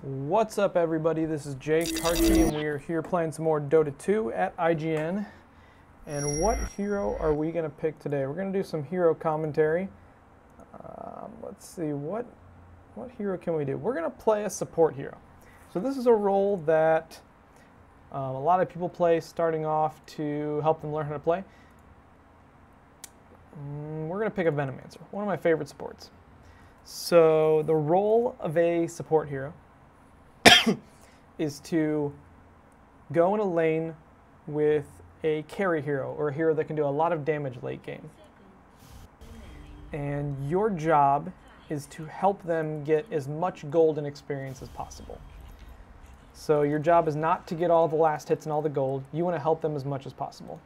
What's up, everybody? This is Jake Karchi, and we are here playing some more Dota 2 at IGN. And what hero are we going to pick today? We're going to do some hero commentary. Let's see, what hero can we do? We're going to play a support hero. So this is a role that a lot of people play starting off to help them learn how to play. We're going to pick a Venomancer, one of my favorite supports. So the role of a support hero is to go in a lane with a carry hero, or a hero that can do a lot of damage late game. And your job is to help them get as much gold and experience as possible. So your job is not to get all the last hits and all the gold. You want to help them as much as possible.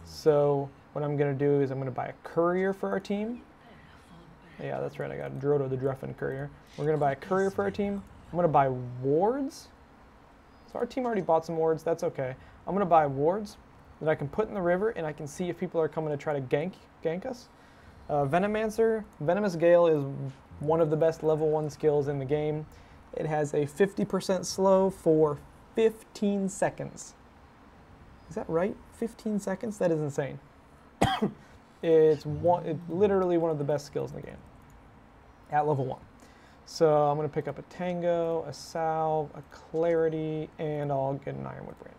So what I'm going to do is I'm going to buy a courier for our team. Yeah, that's right, I got Dota the Druffin courier. We're going to buy a courier for our team. I'm going to buy wards. So our team already bought some wards, that's okay. I'm going to buy wards that I can put in the river, and I can see if people are coming to try to gank us. Venomancer, Venomous Gale is one of the best level 1 skills in the game. It has a 50% slow for 15 seconds. Is that right? 15 seconds? That is insane. It's literally one of the best skills in the game at level 1. So I'm going to pick up a Tango, a Salve, a Clarity, and I'll get an Ironwood Branch.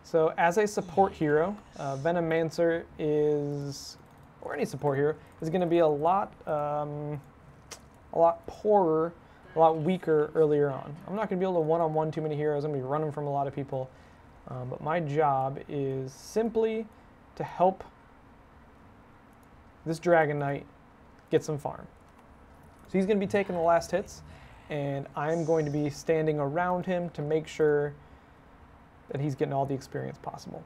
So as a support hero, Venomancer is, or any support hero, is going to be a lot poorer, a lot weaker earlier on. I'm not going to be able to one-on-one too many heroes. I'm going to be running from a lot of people. But my job is simply to help this Dragon Knight get some farm. So he's going to be taking the last hits, and I'm going to be standing around him to make sure that he's getting all the experience possible.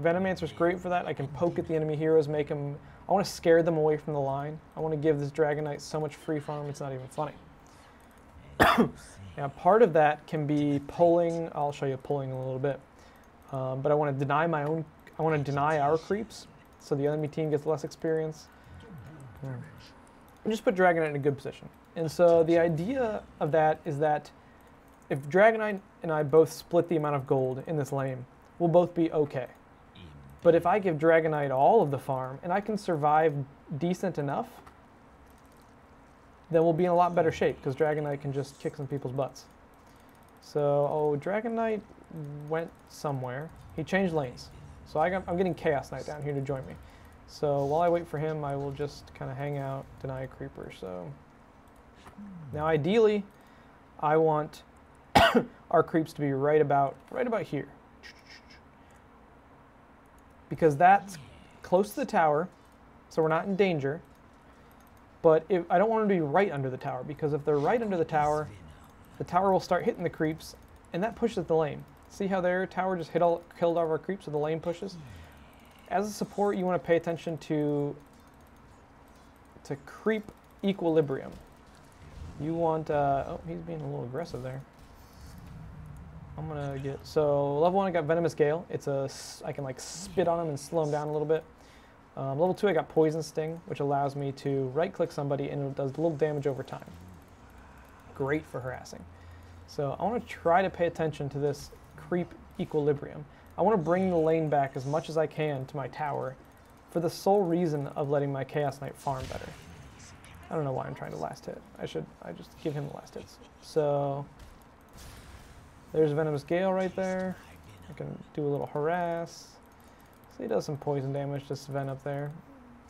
Venomancer's great for that. I can poke at the enemy heroes, make them... I want to scare them away from the line. I want to give this Dragon Knight so much free farm, it's not even funny. Now, part of that can be pulling. I'll show you pulling in a little bit. But I want to deny my own... I want to deny our creeps, so the enemy team gets less experience. And just put Dragon Knight in a good position. And so the idea of that is that if Dragon Knight and I both split the amount of gold in this lane, we'll both be okay. But if I give Dragon Knight all of the farm and I can survive decent enough, then we'll be in a lot better shape because Dragon Knight can just kick some people's butts. So, Dragon Knight went somewhere. He changed lanes. So I'm getting Chaos Knight down here to join me. So while I wait for him, I will just kind of hang out, deny a creeper. So now ideally, I want our creeps to be right about here. Because that's close to the tower, so we're not in danger. But I don't want them to be right under the tower, because if they're right under the tower will start hitting the creeps, and that pushes the lane. See how their tower just killed all of our creeps, so the lane pushes? As a support, you want to pay attention to creep equilibrium. You want, oh, he's being a little aggressive there. I'm going to get, so level 1 I got Venomous Gale. I can like spit on him and slow him down a little bit. Level 2 I got Poison Sting, which allows me to right click somebody and it does a little damage over time. Great for harassing. So I want to try to pay attention to this creep equilibrium. I want to bring the lane back as much as I can to my tower for the sole reason of letting my Chaos Knight farm better. I don't know why I'm trying to last hit. I just give him the last hits. So there's Venomous Gale right there. I can do a little harass. So he does some poison damage to Sven up there.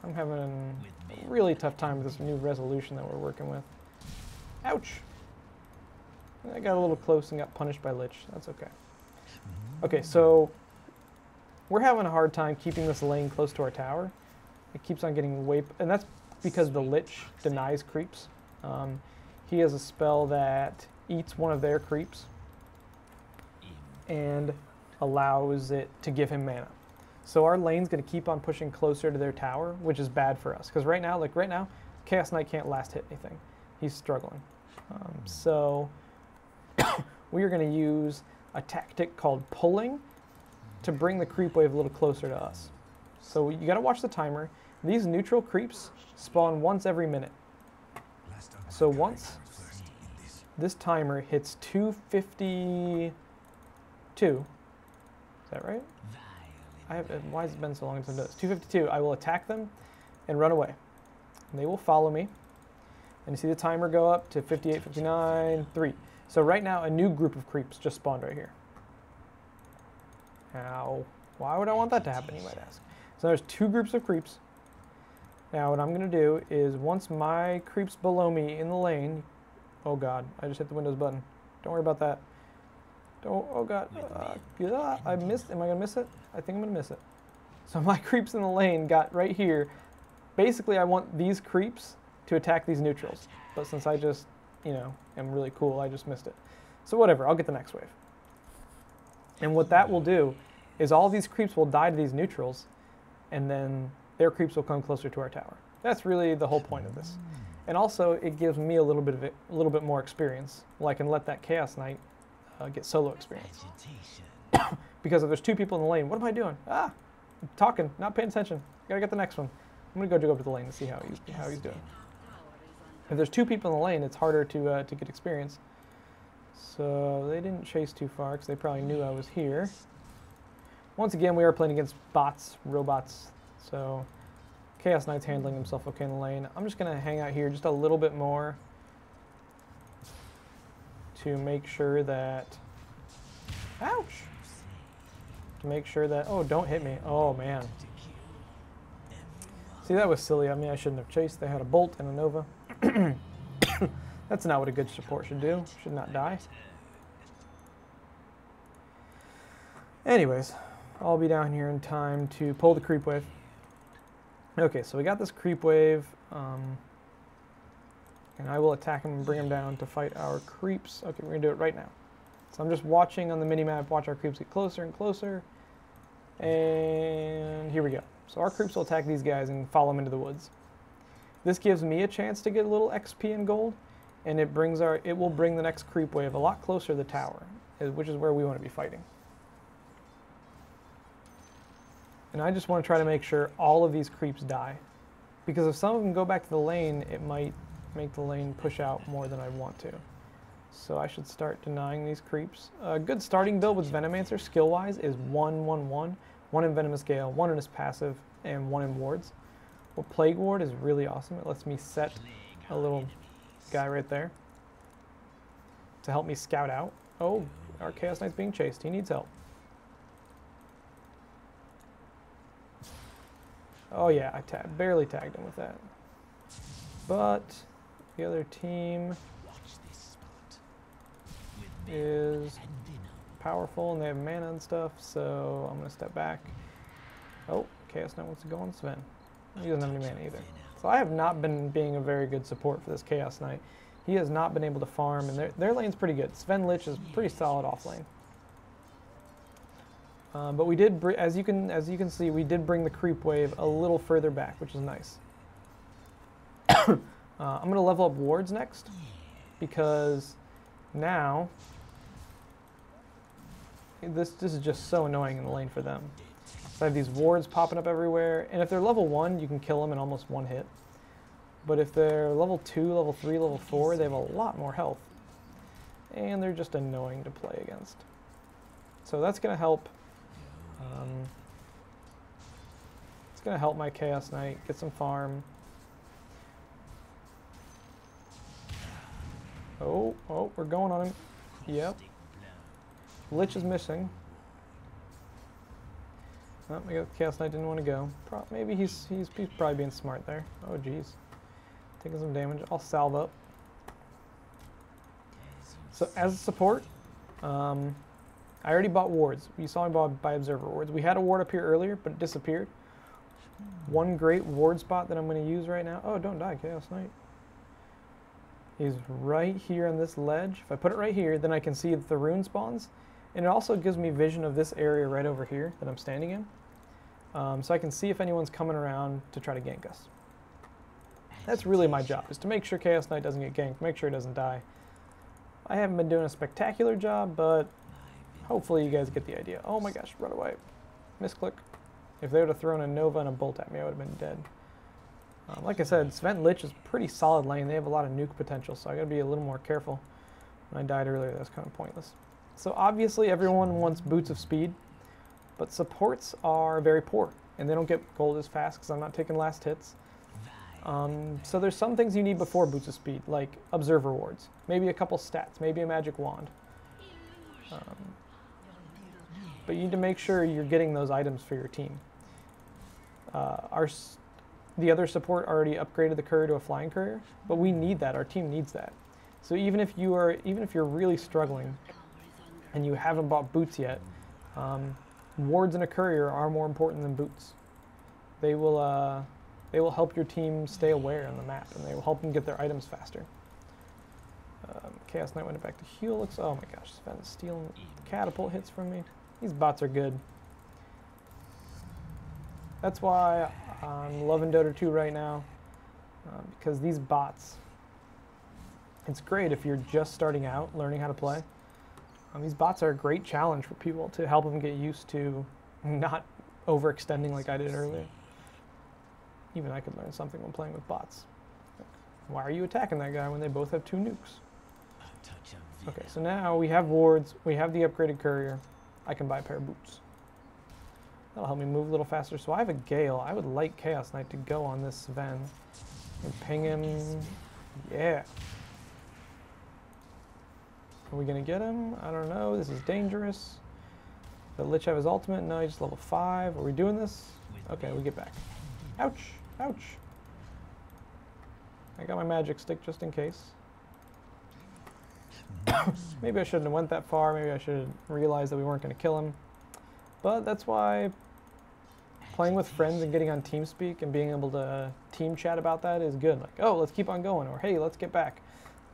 I'm having a really tough time with this new resolution that we're working with. Ouch! I got a little close and got punished by Lich. That's okay. Okay, so we're having a hard time keeping this lane close to our tower. It keeps on getting and that's because the Lich denies creeps. He has a spell that eats one of their creeps and allows it to give him mana. So our lane's going to keep on pushing closer to their tower, which is bad for us. Because right now, Chaos Knight can't last hit anything. He's struggling. So we are going to use a tactic called pulling to bring the creep wave a little closer to us. So you got to watch the timer. These neutral creeps spawn once every minute. So once this timer hits 252. Is that right? Why has it been so long since I've done this? 252, I will attack them and run away. And they will follow me. And you see the timer go up to 58, 59, 3. So right now, a new group of creeps just spawned right here. Now, why would I want that to happen, you might ask? So there's 2 groups of creeps. Now what I'm going to do is once my creeps below me in the lane... Oh god, I just hit the Windows button. Don't worry about that. Oh god. Yeah, I missed. Am I going to miss it? I think I'm going to miss it. So my creeps in the lane got right here. Basically, I want these creeps to attack these neutrals. But since I just, you know, am really cool, I just missed it. So whatever, I'll get the next wave. And what that will do is all these creeps will die to these neutrals, and then their creeps will come closer to our tower. That's really the whole point of this. And also, it gives me a little bit more experience. Well, I can let that Chaos Knight get solo experience. Because if there's 2 people in the lane, what am I doing? I'm talking, not paying attention. Gotta get the next one. I'm gonna go up to the lane and see how he's doing. If there's 2 people in the lane, it's harder to get experience. So they didn't chase too far because they probably knew I was here. Once again, we are playing against bots, robots. So Chaos Knight's handling himself okay in the lane. I'm just gonna hang out here just a little bit more to make sure that, ouch! To make sure that, oh, don't hit me. Oh man. See, that was silly. I mean, I shouldn't have chased. They had a Bolt and a Nova. That's not what a good support should do. Should not die. Anyways, I'll be down here in time to pull the creep wave. Okay, so we got this creep wave. And I will attack him and bring him down to fight our creeps. Okay, we're going to do it right now. So I'm just watching on the minimap, watch our creeps get closer and closer. And here we go. So our creeps will attack these guys and follow them into the woods. This gives me a chance to get a little XP and gold, and it will bring the next creep wave a lot closer to the tower, which is where we want to be fighting. And I just want to try to make sure all of these creeps die, because if some of them go back to the lane, it might make the lane push out more than I want to. So I should start denying these creeps. A good starting build with Venomancer, skill-wise, is 1-1-1. 1 in Venomous Gale, 1 in his passive, and 1 in wards. Well, Plague Ward is really awesome. It lets me set a little guy right there to help me scout out. Oh, our Chaos Knight's being chased. He needs help. Oh yeah, I barely tagged him with that. But the other team is powerful and they have mana and stuff, so I'm going to step back. Oh, Chaos Knight wants to go on Sven. He doesn't have any mana either. So I have not been being a very good support for this Chaos Knight. He has not been able to farm, and their lane's pretty good. Sven Lich is pretty solid off lane. But we did, as you can see, we did bring the creep wave a little further back, which is nice. I'm going to level up wards next, because now this is just so annoying in the lane for them. So I have these wards popping up everywhere, and if they're level 1, you can kill them in almost one hit. But if they're level 2, level 3, level 4, they have a lot more health. And they're just annoying to play against. So that's going to help. It's going to help my Chaos Knight get some farm. Oh, we're going on him. Yep. Lich is missing. Oh, I guess Chaos Knight didn't want to go. Maybe he's probably being smart there. Oh, jeez. Taking some damage. I'll salve up. So, as a support, I already bought wards. You saw me buy Observer wards. We had a ward up here earlier, but it disappeared. One great ward spot that I'm going to use right now. Oh, don't die, Chaos Knight. He's right here on this ledge. If I put it right here, then I can see the rune spawns. And it also gives me vision of this area right over here that I'm standing in. So I can see if anyone's coming around to try to gank us. That's really my job, is to make sure Chaos Knight doesn't get ganked, make sure he doesn't die. I haven't been doing a spectacular job, but hopefully you guys get the idea. Oh my gosh, run away. Misclick. If they would have thrown a Nova and a Bolt at me, I would have been dead. Like I said, Sven Lich is pretty solid lane. They have a lot of nuke potential, so I gotta be a little more careful. I died earlier, that was kind of pointless. So obviously everyone wants boots of speed, but supports are very poor, and they don't get gold as fast because I'm not taking last hits. So there's some things you need before boots of speed, like observer wards, maybe a couple stats, maybe a magic wand. But you need to make sure you're getting those items for your team. The other support already upgraded the courier to a flying courier, but we need that. Our team needs that. So even if you're really struggling and you haven't bought boots yet, wards and a courier are more important than boots. They will help your team stay aware on the map, and they will help them get their items faster. Chaos Knight went back to heal. Oh my gosh, Sven's stealing catapult hits from me. These bots are good. That's why I'm loving Dota 2 right now, because these bots, it's great if you're just starting out, learning how to play. These bots are a great challenge for people to help them get used to not overextending like I did earlier. Even I could learn something when playing with bots. Why are you attacking that guy when they both have 2 nukes? Okay, so now we have wards, we have the upgraded courier. I can buy a pair of boots. That'll help me move a little faster. So I have a Gale. I would like Chaos Knight to go on this Ven and ping him. Yeah. Are we going to get him? I don't know. This is dangerous. Does Lich have his ultimate? No, he's level 5. Are we doing this? Okay, we get back. Ouch. Ouch. I got my magic stick just in case. Maybe I shouldn't have went that far. Maybe I should have realized that we weren't going to kill him. But that's why playing with friends and getting on TeamSpeak and being able to team chat about that is good. Like, oh, let's keep on going, or hey, let's get back.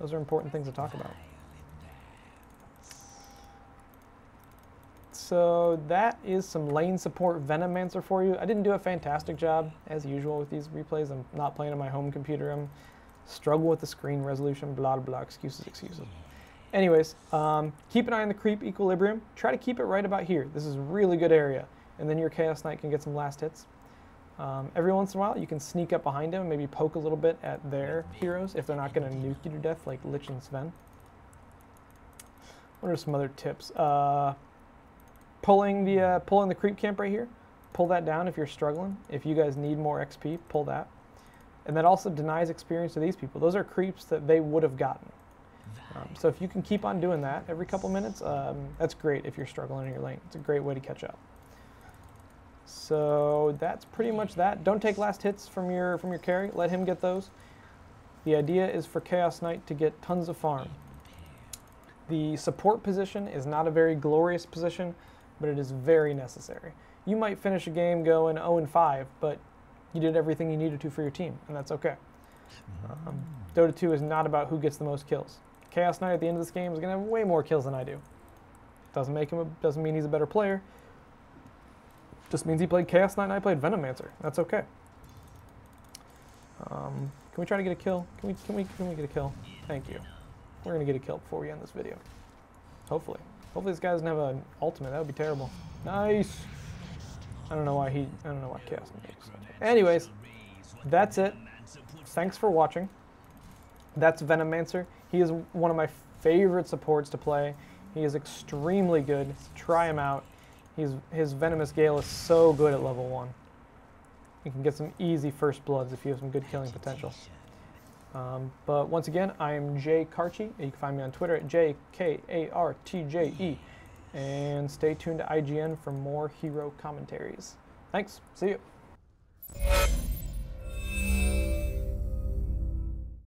Those are important things to talk about. So that is some lane support Venomancer for you. I didn't do a fantastic job, as usual with these replays. I'm not playing on my home computer. I'm struggling with the screen resolution, blah, blah, blah, excuses, excuses. Anyways, keep an eye on the creep equilibrium. Try to keep it right about here. This is a really good area. And then your Chaos Knight can get some last hits. Every once in a while, you can sneak up behind him and maybe poke a little bit at their heroes if they're not going to nuke you to death like Lich and Sven. What are some other tips? Pulling the creep camp right here. Pull that down if you're struggling. If you guys need more XP, pull that. And that also denies experience to these people. Those are creeps that they would have gotten. So if you can keep on doing that every couple minutes, that's great if you're struggling in your lane. It's a great way to catch up. So that's pretty much that. Don't take last hits from your carry. Let him get those. The idea is for Chaos Knight to get tons of farm. The support position is not a very glorious position, but it is very necessary. You might finish a game going 0-5, but you did everything you needed to for your team, and that's okay. Dota 2 is not about who gets the most kills. Chaos Knight at the end of this game is going to have way more kills than I do. Doesn't mean he's a better player. Just means he played Chaos Knight and I played Venomancer. That's okay. Can we try to get a kill? Can we get a kill? Thank you. We're gonna get a kill before we end this video. Hopefully. Hopefully this guy doesn't have an ultimate. That would be terrible. Nice. I don't know why Chaos Knight makes. Anyways, that's it. Thanks for watching. That's Venomancer. He is one of my favorite supports to play. He is extremely good. Try him out. His Venomous Gale is so good at level 1. You can get some easy first bloods if you have some good killing potential. But once again, I am Jay Karchi. You can find me on Twitter at JKARTJE. And stay tuned to IGN for more hero commentaries. Thanks. See you.